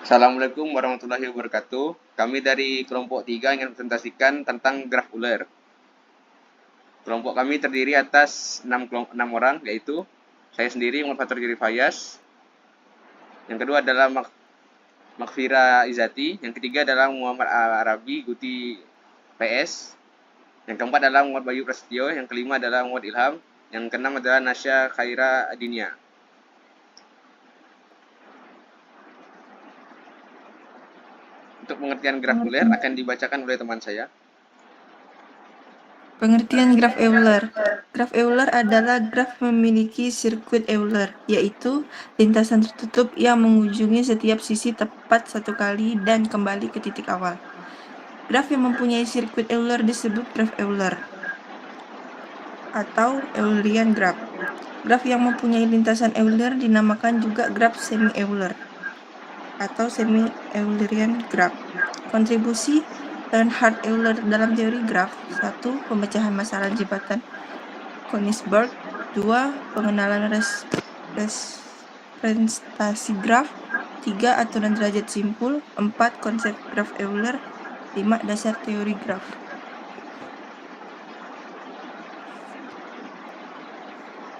Assalamualaikum warahmatullahi wabarakatuh. Kami dari kelompok 3 ingin presentasikan tentang graf Euler. Kelompok kami terdiri atas 6 orang, yaitu saya sendiri, Muhammad Fatur Giri Fayas. Yang kedua adalah Makfira Izati. Yang ketiga adalah Muhammad Arabi Guti PS. Yang keempat adalah Muhammad Bayu Prasetyo. Yang kelima adalah Muhammad Ilham. Yang keenam adalah Nasya Khaira Adinia. Untuk pengertian graf Euler akan dibacakan oleh teman saya. Pengertian graf Euler. Graf Euler adalah graf memiliki sirkuit Euler, yaitu lintasan tertutup yang mengunjungi setiap sisi tepat satu kali dan kembali ke titik awal. Graf yang mempunyai sirkuit Euler disebut graf Euler atau Eulerian graph. Graf yang mempunyai lintasan Euler dinamakan juga graf semi-Euler atau semi-Eulerian graph. Kontribusi Leonhard Euler dalam teori graf: 1. Pemecahan masalah jembatan Königsberg. 2. Pengenalan representasi graf. 3. Aturan derajat simpul. 4. Konsep graf Euler. 5. Dasar teori graf.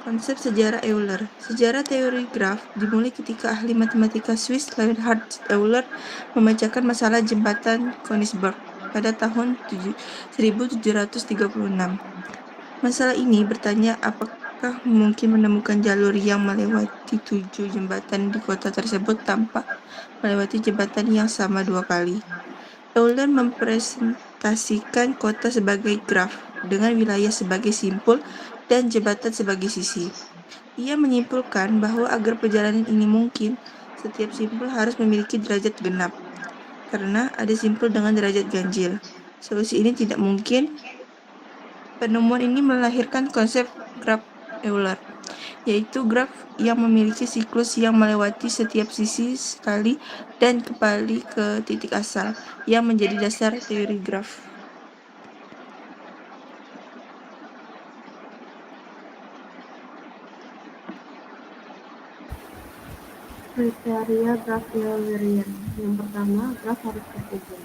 Konsep sejarah Euler. Sejarah teori graf dimulai ketika ahli matematika Swiss Leonhard Euler memecahkan masalah jembatan Königsberg pada tahun 1736. Masalah ini bertanya apakah mungkin menemukan jalur yang melewati 7 jembatan di kota tersebut tanpa melewati jembatan yang sama 2 kali. Euler mempresentasikan kota sebagai graf dengan wilayah sebagai simpul dan jembatan sebagai sisi. Ia menyimpulkan bahwa agar perjalanan ini mungkin, setiap simpul harus memiliki derajat genap, karena ada simpul dengan derajat ganjil. Solusi ini tidak mungkin. Penemuan ini melahirkan konsep graf Euler, yaitu graf yang memiliki siklus yang melewati setiap sisi sekali dan kembali ke titik asal, yang menjadi dasar teori graf. Kriteria graf Eulerian. Yang pertama, graf harus terhubung.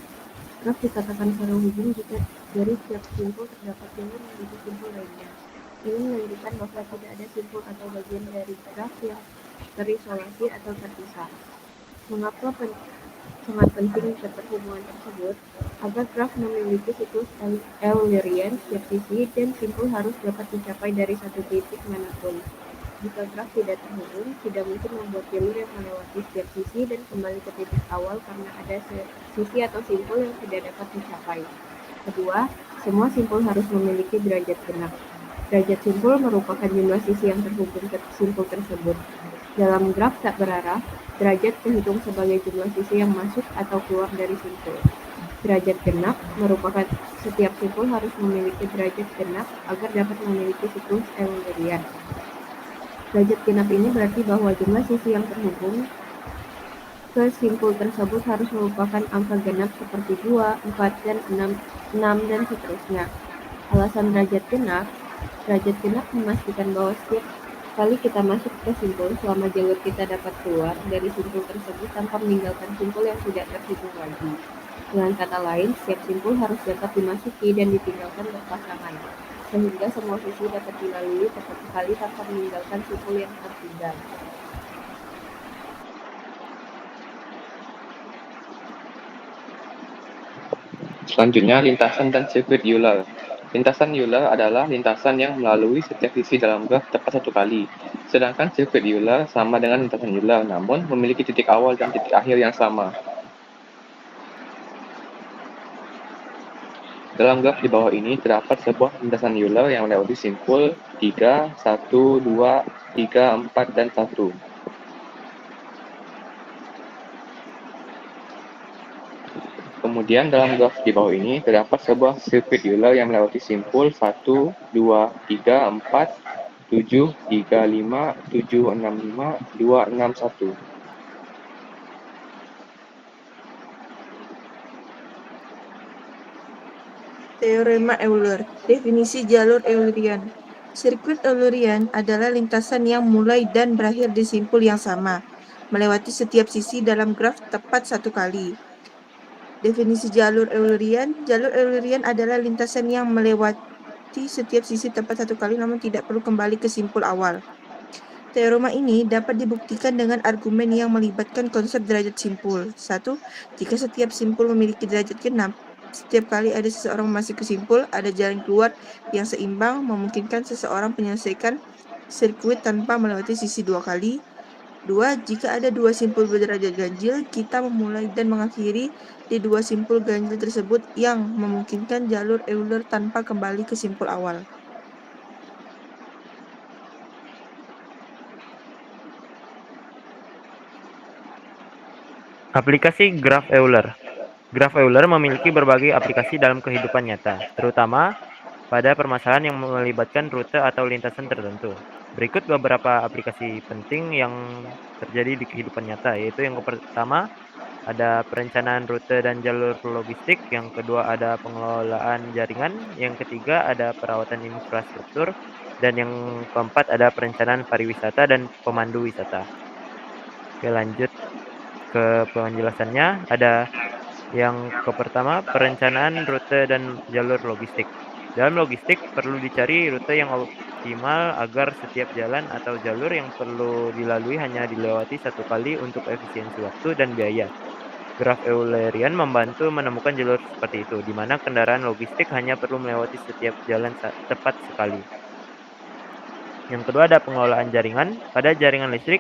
Graf dikatakan terhubung jika dari setiap simpul terdapat jalur menuju simpul lainnya. Ini menunjukkan bahwa tidak ada simpul atau bagian dari graf yang terisolasi atau terpisah. Mengapa sangat penting keterhubungan tersebut? Agar graf memiliki siklus Eulerian setiap sisi dan simpul harus dapat dicapai dari satu titik manapun. Jika graf tidak terhubung, tidak mungkin membuat jalur yang melewati setiap sisi dan kembali ke titik awal karena ada sisi atau simpul yang tidak dapat dicapai. Kedua, semua simpul harus memiliki derajat genap. Derajat simpul merupakan jumlah sisi yang terhubung ke simpul tersebut. Dalam graf tak berarah, derajat terhitung sebagai jumlah sisi yang masuk atau keluar dari simpul. Derajat genap merupakan setiap simpul harus memiliki derajat genap agar dapat memiliki siklus Eulerian. Derajat genap ini berarti bahwa jumlah sisi yang terhubung ke simpul tersebut harus merupakan angka genap seperti 2, 4, dan 6 dan seterusnya. Alasan derajat genap memastikan bahwa setiap kali kita masuk ke simpul, selama jalur kita dapat keluar dari simpul tersebut tanpa meninggalkan simpul yang tidak terhubung lagi. Dengan kata lain, setiap simpul harus dapat dimasuki dan ditinggalkan berpasangan, sehingga semua sisi dapat dilalui tepat sekali tanpa meninggalkan simpul yang tertinggal. Selanjutnya, lintasan dan sirkuit Euler. Lintasan Euler adalah lintasan yang melalui setiap sisi dalam graf tepat satu kali. Sedangkan sirkuit Euler sama dengan lintasan Euler, namun memiliki titik awal dan titik akhir yang sama. Dalam graf di bawah ini terdapat sebuah lintasan Euler yang melewati simpul 3, 1, 2, 3, 4, dan 1. Kemudian dalam graf di bawah ini terdapat sebuah sirkuit Euler yang melewati simpul 1, 2, 3, 4, 7, 3, 5, 7, 6, 5, 2, 6, 1. Teorema Euler. Definisi jalur Eulerian. Sirkuit Eulerian adalah lintasan yang mulai dan berakhir di simpul yang sama. melewati setiap sisi dalam graf tepat satu kali. Definisi jalur Eulerian. Jalur Eulerian adalah lintasan yang melewati setiap sisi tepat satu kali namun tidak perlu kembali ke simpul awal. Teorema ini dapat dibuktikan dengan argumen yang melibatkan konsep derajat simpul. 1. Jika setiap simpul memiliki derajat genap, setiap kali ada seseorang masuk ke simpul, ada jalan keluar yang seimbang, memungkinkan seseorang menyelesaikan sirkuit tanpa melewati sisi dua kali. 2. Jika ada dua simpul berderajat ganjil, kita memulai dan mengakhiri di dua simpul ganjil tersebut yang memungkinkan jalur Euler tanpa kembali ke simpul awal. Aplikasi graf Euler. Graf Euler memiliki berbagai aplikasi dalam kehidupan nyata, terutama pada permasalahan yang melibatkan rute atau lintasan tertentu. Berikut beberapa aplikasi penting yang terjadi di kehidupan nyata, yaitu yang pertama ada perencanaan rute dan jalur logistik, yang kedua ada pengelolaan jaringan, yang ketiga ada perawatan infrastruktur, dan yang keempat ada perencanaan pariwisata dan pemandu wisata. Oke, lanjut ke penjelasannya. Ada yang pertama, perencanaan rute dan jalur logistik. Dalam logistik perlu dicari rute yang optimal agar setiap jalan atau jalur yang perlu dilalui hanya dilewati satu kali untuk efisiensi waktu dan biaya. Graf Eulerian membantu menemukan jalur seperti itu, di mana kendaraan logistik hanya perlu melewati setiap jalan tepat sekali. Yang kedua ada pengelolaan jaringan. Pada jaringan listrik,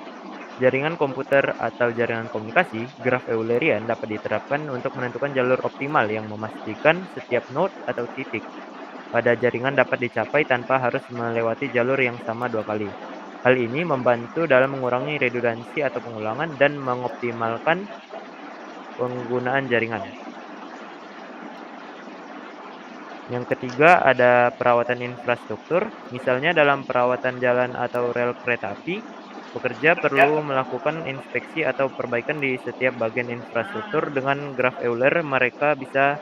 jaringan komputer atau jaringan komunikasi, graf Eulerian dapat diterapkan untuk menentukan jalur optimal yang memastikan setiap node atau titik pada jaringan dapat dicapai tanpa harus melewati jalur yang sama dua kali. Hal ini membantu dalam mengurangi redundansi atau pengulangan dan mengoptimalkan penggunaan jaringan. Yang ketiga ada perawatan infrastruktur. Misalnya dalam perawatan jalan atau rel kereta api, pekerja perlu melakukan inspeksi atau perbaikan di setiap bagian infrastruktur. Dengan graf Euler, mereka bisa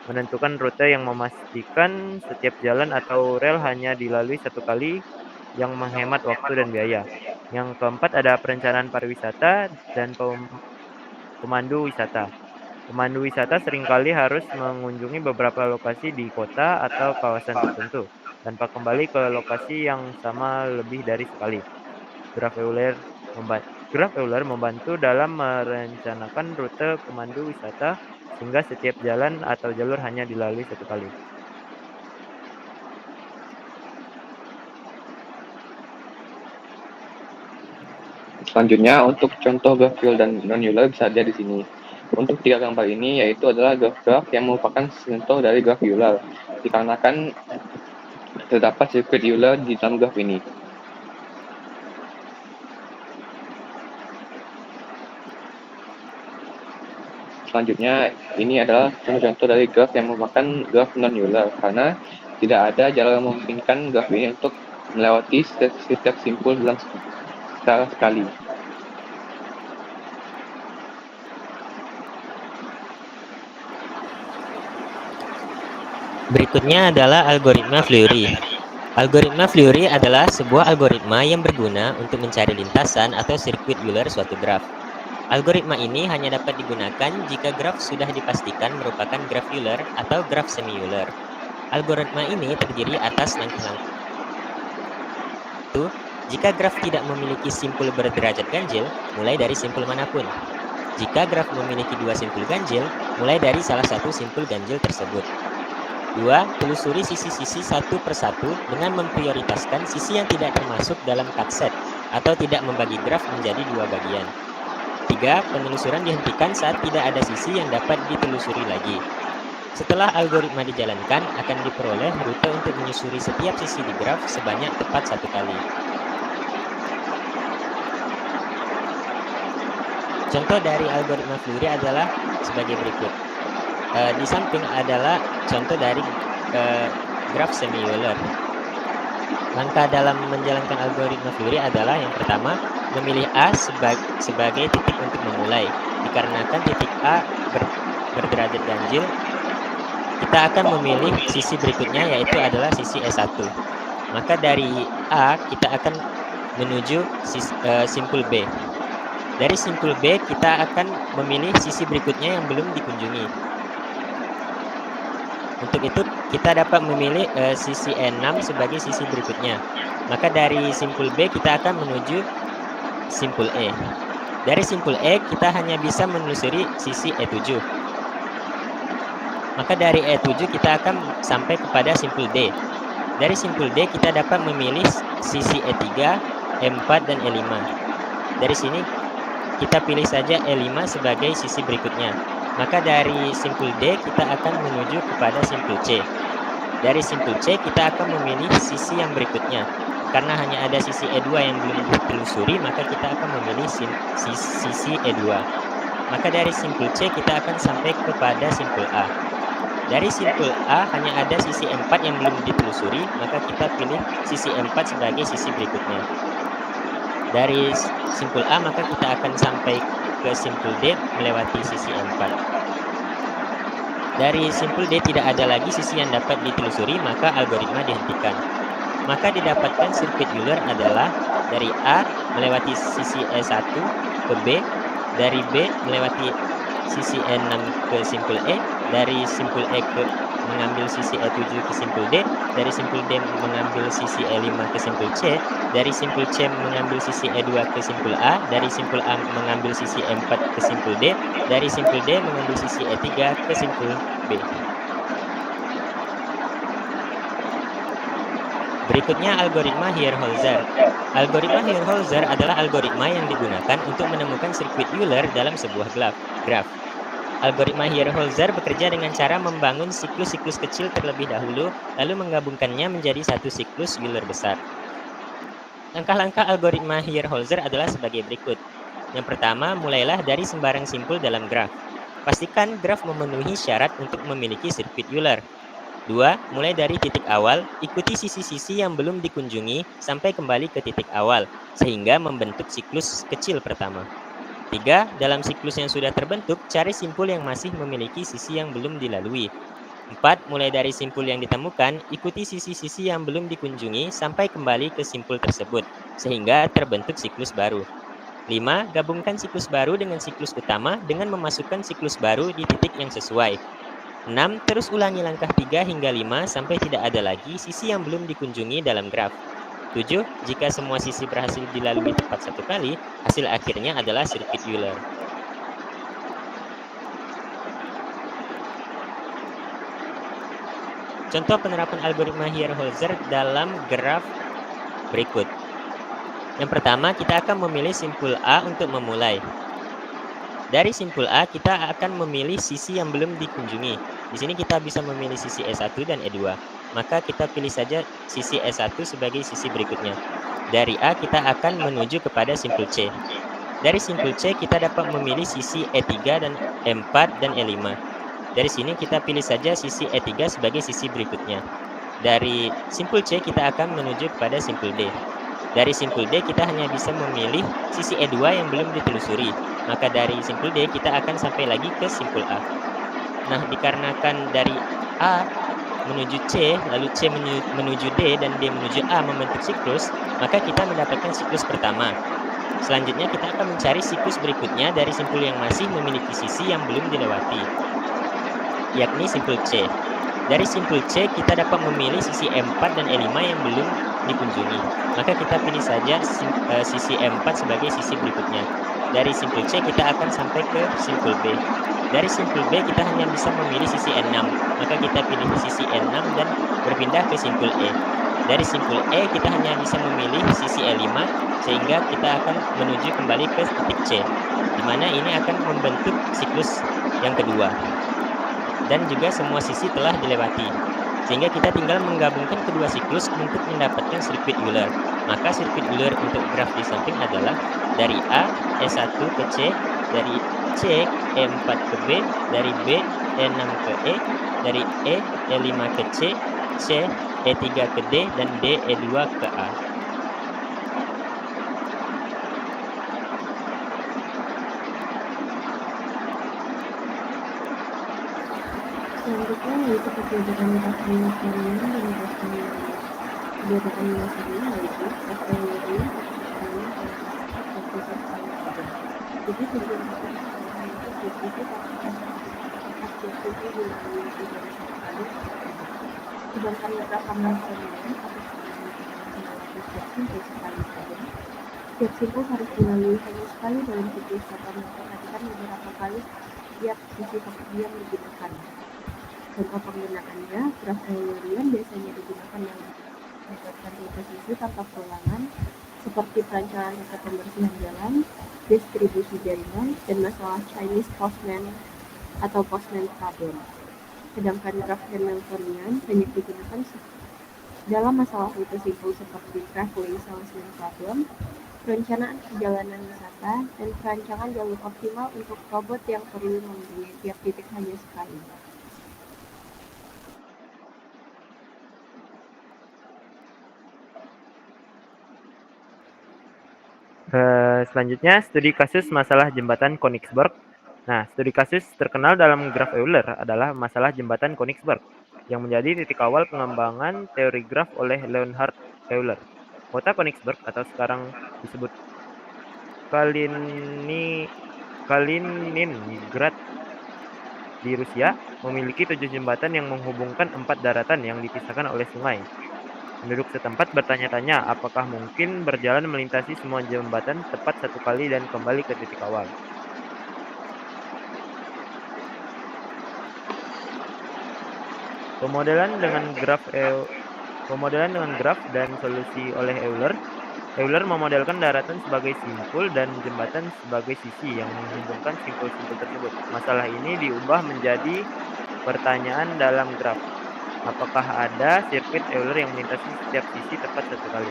menentukan rute yang memastikan setiap jalan atau rel hanya dilalui satu kali, yang menghemat waktu dan biaya. Yang keempat ada perencanaan pariwisata dan pemandu wisata. Pemandu wisata seringkali harus mengunjungi beberapa lokasi di kota atau kawasan tertentu, tanpa kembali ke lokasi yang sama lebih dari sekali. Graf Euler membantu dalam merencanakan rute pemandu wisata sehingga setiap jalan atau jalur hanya dilalui satu kali. Selanjutnya, untuk contoh graf Euler dan non-Euler bisa dilihat di sini. Untuk tiga gambar ini yaitu adalah graf-graf yang merupakan contoh dari graf Euler, dikarenakan terdapat sirkuit Euler di dalam graf ini. Selanjutnya, ini adalah contoh-contoh dari graf yang merupakan graf non-Euler, karena tidak ada jalan yang memungkinkan graf ini untuk melewati setiap simpul dalam secara sekali. Berikutnya adalah algoritma Fleury. Algoritma Fleury adalah sebuah algoritma yang berguna untuk mencari lintasan atau sirkuit Euler suatu graf. Algoritma ini hanya dapat digunakan jika graf sudah dipastikan merupakan graf Euler atau graf semi-Euler. Algoritma ini terdiri atas langkah-langkah. Jika graf tidak memiliki simpul berderajat ganjil, mulai dari simpul manapun. Jika graf memiliki dua simpul ganjil, mulai dari salah satu simpul ganjil tersebut. 2. Telusuri sisi-sisi satu persatu dengan memprioritaskan sisi yang tidak termasuk dalam cut set atau tidak membagi graf menjadi dua bagian. 3. Penelusuran dihentikan saat tidak ada sisi yang dapat ditelusuri lagi. Setelah algoritma dijalankan, akan diperoleh rute untuk menyusuri setiap sisi di graf sebanyak tepat satu kali. Contoh dari algoritma Fleury adalah sebagai berikut. Di samping adalah contoh dari graf semi-Euler. Langkah dalam menjalankan algoritma Fleury adalah yang pertama, memilih A sebagai titik untuk memulai. Dikarenakan titik A berderajat ganjil, kita akan memilih sisi berikutnya yaitu adalah sisi S1. Maka dari A kita akan menuju simpul B. Dari simpul B kita akan memilih sisi berikutnya yang belum dikunjungi. Untuk itu kita dapat memilih sisi E6 sebagai sisi berikutnya. Maka dari simpul B kita akan menuju simpul E. Dari simpul E kita hanya bisa menelusuri sisi E7. Maka dari E7 kita akan sampai kepada simpul D. Dari simpul D kita dapat memilih sisi E3, E4, dan E5. Dari sini kita pilih saja E5 sebagai sisi berikutnya. Maka dari simpul D kita akan menuju kepada simpul C. Dari simpul C kita akan memilih sisi yang berikutnya. Karena hanya ada sisi E2 yang belum ditelusuri, maka kita akan memilih sisi E2. Maka dari simpul C kita akan sampai kepada simpul A. Dari simpul A hanya ada sisi E4 yang belum ditelusuri, maka kita pilih sisi E4 sebagai sisi berikutnya. Dari simpul A maka kita akan sampai ke simpul D melewati sisi E4. Dari simpul D tidak ada lagi sisi yang dapat ditelusuri, maka algoritma dihentikan. Maka didapatkan sirkuit Euler adalah dari A melewati sisi E1 ke B, dari B melewati sisi E6 ke simpul E, dari simpul E ke mengambil sisi E7 ke simpul D, dari simpul D mengambil sisi E5 ke simpul C, dari simpul C mengambil sisi E2 ke simpul A, dari simpul A mengambil sisi E4 ke simpul D, dari simpul D mengambil sisi E3 ke simpul B. Berikutnya algoritma Heer-Holzer. Algoritma Heer-Holzer adalah algoritma yang digunakan untuk menemukan sirkuit Euler dalam sebuah graf. Algoritma Heer-Holzer bekerja dengan cara membangun siklus-siklus kecil terlebih dahulu, lalu menggabungkannya menjadi satu siklus Euler besar. Langkah-langkah algoritma Heer-Holzer adalah sebagai berikut. Yang pertama, mulailah dari sembarang simpul dalam graf. Pastikan graf memenuhi syarat untuk memiliki sirkuit Euler. 2. Mulai dari titik awal, ikuti sisi-sisi yang belum dikunjungi sampai kembali ke titik awal, sehingga membentuk siklus kecil pertama. 3. Dalam siklus yang sudah terbentuk, cari simpul yang masih memiliki sisi yang belum dilalui. 4. Mulai dari simpul yang ditemukan, ikuti sisi-sisi yang belum dikunjungi sampai kembali ke simpul tersebut, sehingga terbentuk siklus baru. 5. Gabungkan siklus baru dengan siklus utama dengan memasukkan siklus baru di titik yang sesuai. 6. Terus ulangi langkah 3 hingga 5 sampai tidak ada lagi sisi yang belum dikunjungi dalam graf. 7. Jika semua sisi berhasil dilalui tepat satu kali, hasil akhirnya adalah sirkuit Euler. Contoh penerapan algoritma Heer-Holzer dalam graf berikut. Yang pertama, kita akan memilih simpul A untuk memulai. Dari simpul A, kita akan memilih sisi yang belum dikunjungi. Di sini kita bisa memilih sisi E1 dan E2. Maka kita pilih saja sisi E1 sebagai sisi berikutnya. Dari A, kita akan menuju kepada simpul C. Dari simpul C, kita dapat memilih sisi E3 dan E4 dan E5. Dari sini kita pilih saja sisi E3 sebagai sisi berikutnya. Dari simpul C, kita akan menuju kepada simpul D. Dari simpul D kita hanya bisa memilih sisi E2 yang belum ditelusuri. Maka dari simpul D kita akan sampai lagi ke simpul A. Nah, dikarenakan dari A menuju C, lalu C menuju D, dan D menuju A membentuk siklus, maka kita mendapatkan siklus pertama. Selanjutnya kita akan mencari siklus berikutnya dari simpul yang masih memiliki sisi yang belum dilewati, yakni simpul C. Dari simpul C kita dapat memilih sisi E4 dan E5 yang belum dikunjungi. Maka kita pilih saja sisi E4 sebagai sisi berikutnya. Dari simpul C kita akan sampai ke simpul B. Dari simpul B kita hanya bisa memilih sisi E6. Maka kita pilih sisi E6 dan berpindah ke simpul E. Dari simpul E kita hanya bisa memilih sisi E5 sehingga kita akan menuju kembali ke titik C, di mana ini akan membentuk siklus yang kedua. Dan juga semua sisi telah dilewati, sehingga kita tinggal menggabungkan kedua siklus untuk mendapatkan sirkuit Euler. Maka sirkuit Euler untuk graf di samping adalah dari A, E1 ke C, dari C, E4 ke B, dari B, E6 ke E, dari E, E5 ke C, C, E3 ke D, dan D, E2 ke A. Selanjutnya yaitu perbedaan graf Eulerian dan graf Eulerian. Perbedaan dasarnya yaitu graf Eulerian Jadi tujuan pertama adalah menuju tiap sisi tempat tiap sisi dilalui lebih dari satu kali setiap kali. Sedangkan graf Hamiltonian atau sebenarnya melewati setiap simpul sekali saja. Setiap simpul harus dilalui hanya sekali dalam siklus dapat memperhatikan beberapa kali setiap sisi yang digunakan. Contoh penggunaannya, graf Eulerian biasanya digunakan dalam membuatkan rute sisi tanpa perulangan, seperti perancangan rute pembersihan jalan, distribusi jaringan, dan masalah Chinese Postman atau Postman Problem. Sedangkan graf Hamiltonian banyak digunakan dalam masalah rute simpul seperti traveling salesman problem, perencanaan perjalanan wisata, dan perancangan jalur optimal untuk robot yang perlu mengunjungi tiap titik hanya sekali. Selanjutnya, studi kasus masalah jembatan Königsberg. Nah, studi kasus terkenal dalam graf Euler adalah masalah jembatan Königsberg, yang menjadi titik awal pengembangan teori graf oleh Leonhard Euler. Kota Königsberg atau sekarang disebut Kaliningrad di Rusia memiliki 7 jembatan yang menghubungkan 4 daratan yang dipisahkan oleh sungai. Penduduk setempat bertanya-tanya apakah mungkin berjalan melintasi semua jembatan tepat satu kali dan kembali ke titik awal. Pemodelan dengan graf dan solusi oleh Euler. Euler memodelkan daratan sebagai simpul dan jembatan sebagai sisi yang menghubungkan simpul-simpul tersebut. Masalah ini diubah menjadi pertanyaan dalam graf. Apakah ada sirkuit Euler yang melintasi setiap sisi tepat satu kali?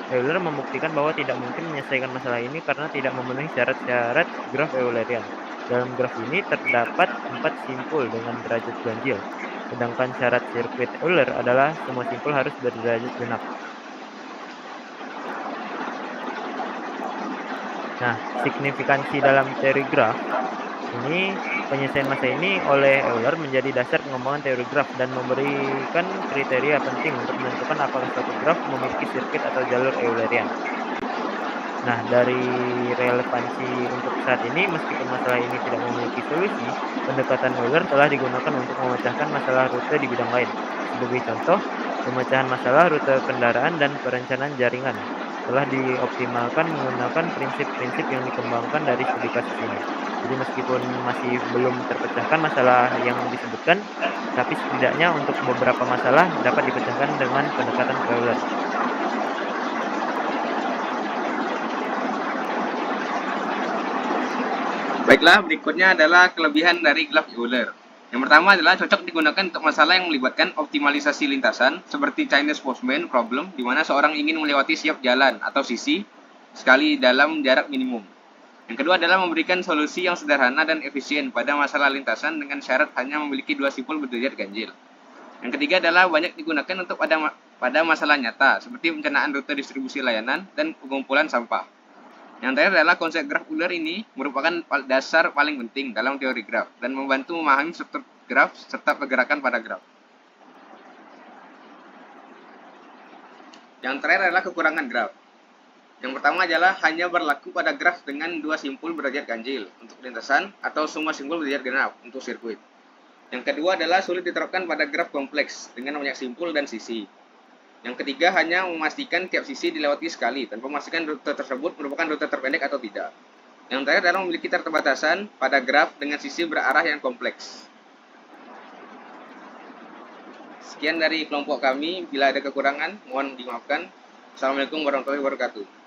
Euler membuktikan bahwa tidak mungkin menyelesaikan masalah ini karena tidak memenuhi syarat-syarat graf Eulerian. Dalam graf ini terdapat 4 simpul dengan derajat ganjil, sedangkan syarat sirkuit Euler adalah semua simpul harus berderajat genap. Nah, signifikansi dalam teori graf ini, penyelesaian masalah ini oleh Euler menjadi dasar pengembangan teori graf dan memberikan kriteria penting untuk menentukan apakah suatu graf memiliki sirkuit atau jalur Eulerian. Nah, dari relevansi untuk saat ini, meskipun masalah ini tidak memiliki solusi, pendekatan Euler telah digunakan untuk memecahkan masalah rute di bidang lain. Sebagai contoh, pemecahan masalah rute kendaraan dan perencanaan jaringan telah dioptimalkan menggunakan prinsip-prinsip yang dikembangkan dari studi kasus ini. Jadi meskipun masih belum terpecahkan masalah yang disebutkan, tapi setidaknya untuk beberapa masalah dapat dipecahkan dengan pendekatan Euler. Baiklah, berikutnya adalah kelebihan dari graf Euler. Yang pertama adalah cocok digunakan untuk masalah yang melibatkan optimalisasi lintasan, seperti Chinese Postman Problem, di mana seorang ingin melewati setiap jalan atau sisi sekali dalam jarak minimum. Yang kedua adalah memberikan solusi yang sederhana dan efisien pada masalah lintasan dengan syarat hanya memiliki 2 simpul berderajat ganjil. Yang ketiga adalah banyak digunakan untuk pada masalah nyata, seperti perencanaan rute distribusi layanan dan pengumpulan sampah. Yang terakhir adalah konsep graf Euler ini merupakan dasar paling penting dalam teori graf dan membantu memahami struktur graf serta pergerakan pada graf. Yang terakhir adalah kekurangan graf. Yang pertama adalah hanya berlaku pada graf dengan 2 simpul berderajat ganjil untuk lintasan atau semua simpul berderajat genap untuk sirkuit. Yang kedua adalah sulit diterapkan pada graf kompleks dengan banyak simpul dan sisi. Yang ketiga hanya memastikan tiap sisi dilewati sekali tanpa memastikan rute tersebut merupakan rute terpendek atau tidak. Yang terakhir adalah memiliki keterbatasan pada graf dengan sisi berarah yang kompleks. Sekian dari kelompok kami. Bila ada kekurangan, mohon dimaafkan. Assalamualaikum warahmatullahi wabarakatuh.